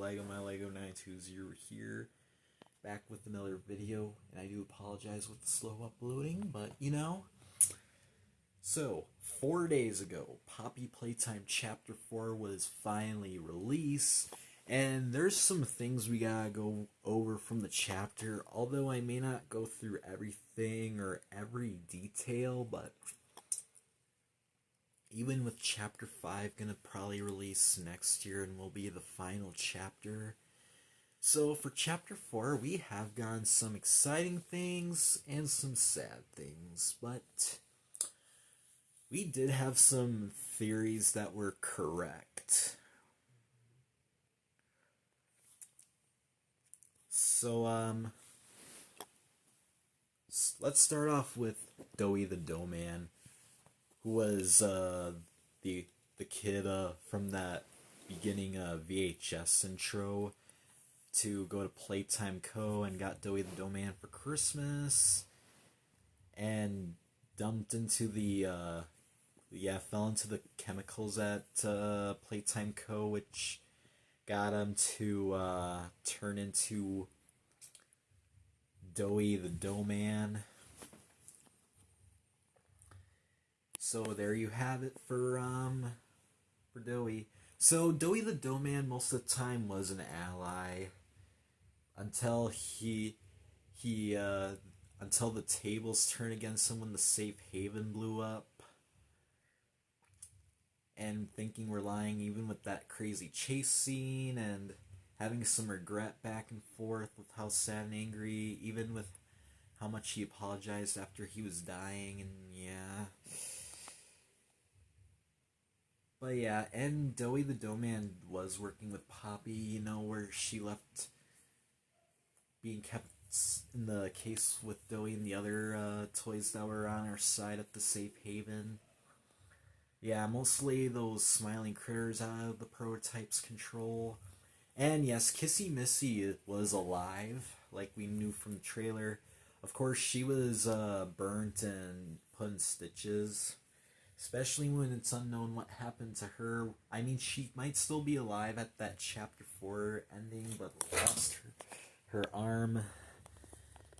Lego, my Lego 920 here, back with another video, and I do apologize with the slow uploading, but So, 4 days ago, Poppy Playtime Chapter 4 was finally released, and there's some things we gotta go over from the chapter, although I may not go through everything or every detail, but even with Chapter 5 gonna probably release next year and will be the final chapter. So for Chapter 4, we have gotten some exciting things and some sad things, but we did have some theories that were correct. So, let's start off with Doughy the Doughman, who was the kid from that beginning VHS intro to go to Playtime Co. and got Doughy the Doughman for Christmas, and dumped into fell into the chemicals at Playtime Co., which got him to turn into Doughy the Doughman. So there you have it for Doughy. So Doughy the Doughman most of the time was an ally until until the tables turned against him when the safe haven blew up. And thinking we're lying, even with that crazy chase scene, and having some regret back and forth with how sad and angry, even with how much he apologized after he was dying, and yeah. But yeah, and Doughy the Doughman was working with Poppy, where she left being kept in the case with Doughy and the other toys that were on her side at the safe haven. Yeah, mostly those smiling critters out of the prototype's control. And yes, Kissy Missy was alive, like we knew from the trailer. Of course, she was burnt and put in stitches, especially when it's unknown what happened to her. I mean, she might still be alive at that Chapter 4 ending, but lost her arm.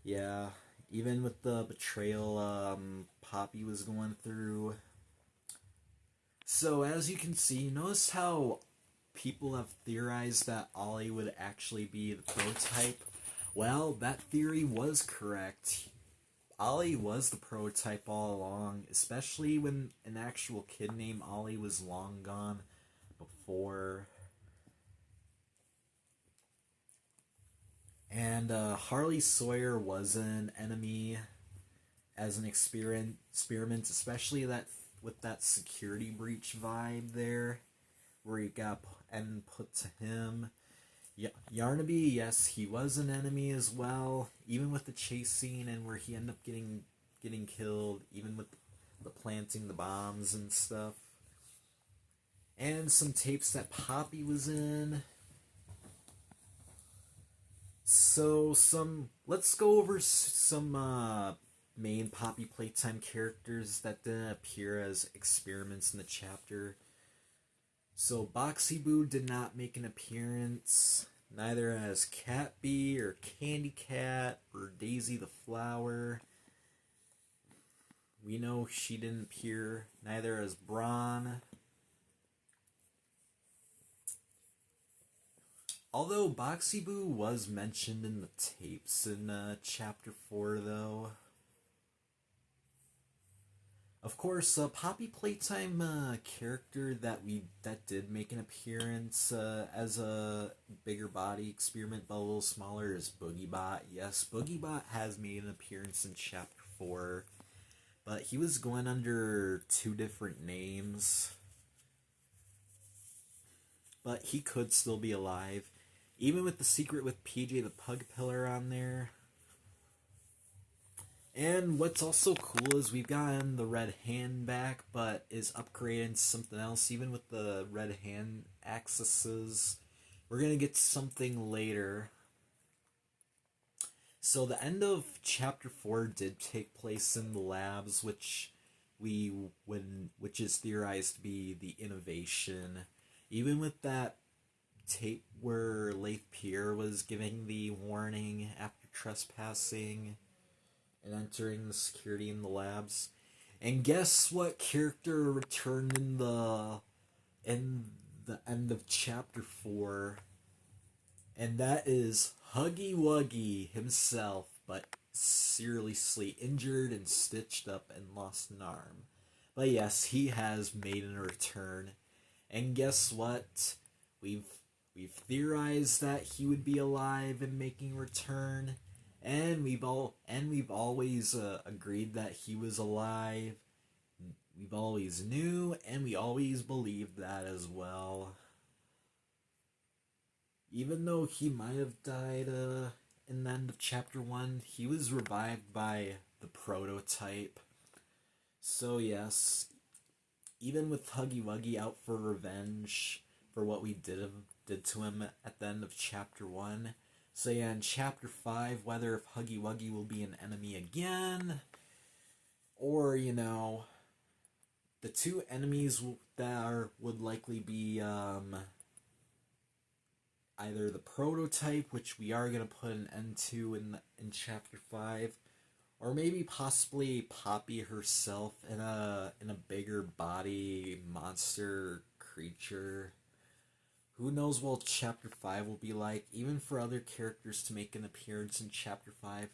Yeah, even with the betrayal Poppy was going through. So, as you can see, notice how people have theorized that Ollie would actually be the prototype? Well, that theory was correct. Ollie was the prototype all along, especially when an actual kid named Ollie was long gone before. And Harley Sawyer was an enemy as an experiment, especially with that security breach vibe there, where he got put to him. Yarnaby, yes, he was an enemy as well, even with the chase scene and where he ended up getting killed, even with the planting the bombs and stuff. And some tapes that Poppy was in. So let's go over some main Poppy Playtime characters that didn't appear as experiments in the chapter. So Boxy Boo did not make an appearance, neither as Cat Bee or Candy Cat or Daisy the Flower. We know she didn't appear, neither as Brawn. Although Boxy Boo was mentioned in the tapes in Chapter 4, though. Of course, Poppy Playtime character that did make an appearance as a bigger body experiment, but a little smaller, is Boogiebot. Yes, Boogiebot has made an appearance in Chapter 4, but he was going under 2 different names. But he could still be alive, even with the secret with PJ the Pug Pillar on there. And what's also cool is we've gotten the red hand back, but is upgraded into something else, even with the red hand axes. We're going to get something later. So the end of Chapter 4 did take place in the labs, which is theorized to be the innovation. Even with that tape where Leith Pierre was giving the warning after trespassing and entering the security in the labs. And guess what character returned in the end of chapter 4? And that is Huggy Wuggy himself, but seriously injured and stitched up and lost an arm. But yes, he has made a return. And guess what? We've theorized that he would be alive and making a return, and we've always agreed that he was alive. We've always knew, and we always believed that as well. Even though he might have died in the end of chapter 1, he was revived by the prototype. So yes, even with Huggy Wuggy out for revenge for what we did to him at the end of chapter 1. So yeah, in chapter 5, whether if Huggy Wuggy will be an enemy again, or, you know, the two enemies that would likely be either the prototype, which we are going to put an end to in chapter 5, or maybe possibly Poppy herself in a bigger body monster creature. Who knows what chapter 5 will be like, even for other characters to make an appearance in chapter 5.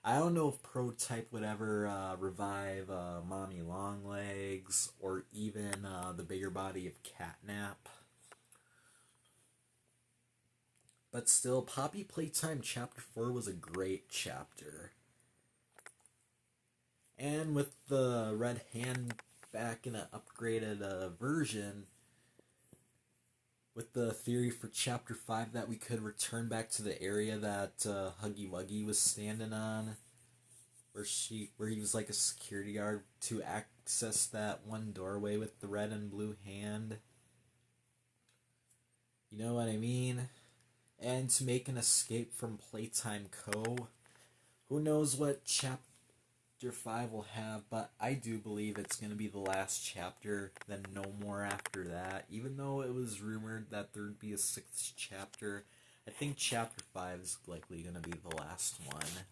I don't know if Prototype would ever revive Mommy Longlegs, or even the bigger body of Catnap. But still, Poppy Playtime chapter 4 was a great chapter. And with the red hand back in an upgraded version, with the theory for chapter 5 that we could return back to the area that Huggy Wuggy was standing on, where he was like a security guard, to access that one doorway with the red and blue hand. You know what I mean? And to make an escape from Playtime Co. Who knows what chapter 5 will have, but I do believe it's going to be the last chapter, then no more after that. Even though it was rumored that there'd be a 6th chapter, I think chapter 5 is likely going to be the last one.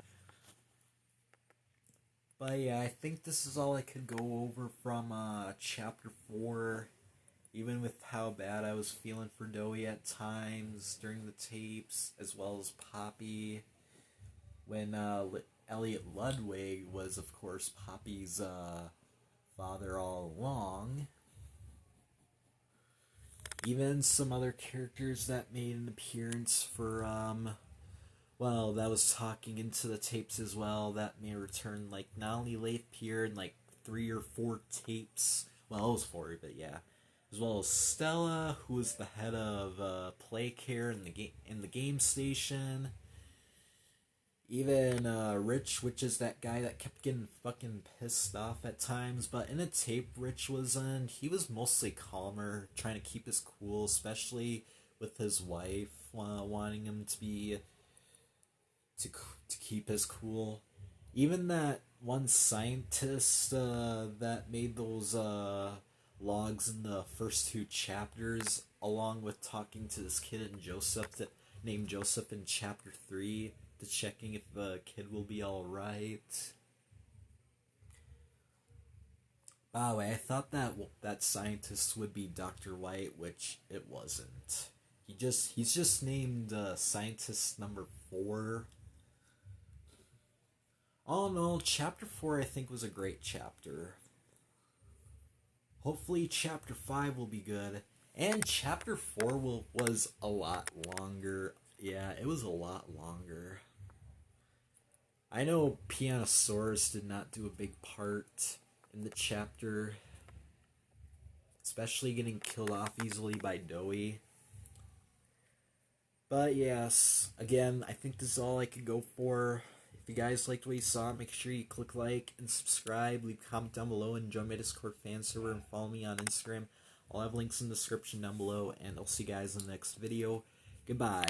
But yeah, I think this is all I could go over from chapter 4. Even with how bad I was feeling for Dowie at times during the tapes, as well as Poppy, when Elliot Ludwig was, of course, Poppy's father all along. Even some other characters that made an appearance for, that was talking into the tapes as well, that may return, like, not only Leith Pierre in, like, 3 or 4 tapes. Well, it was 4, but yeah. As well as Stella, who was the head of Play Care in the game station. Even Rich, which is that guy that kept getting fucking pissed off at times. But in a tape Rich was in, he was mostly calmer, trying to keep his cool, especially with his wife wanting him to keep his cool. Even that one scientist that made those logs in the first 2 chapters, along with talking to this kid named Joseph in chapter 3, to checking if the kid will be alright. By the way, I thought that scientist would be Dr. White, which it wasn't. He's just named scientist number 4. All in all, chapter 4 I think was a great chapter. Hopefully chapter 5 will be good. And chapter 4 was a lot longer. Yeah, it was a lot longer. I know Pianosaurus did not do a big part in the chapter, especially getting killed off easily by Dowie. But yes, again, I think this is all I could go for. If you guys liked what you saw, make sure you click like and subscribe, leave a comment down below, and join my Discord fan server and follow me on Instagram. I'll have links in the description down below, and I'll see you guys in the next video. Goodbye.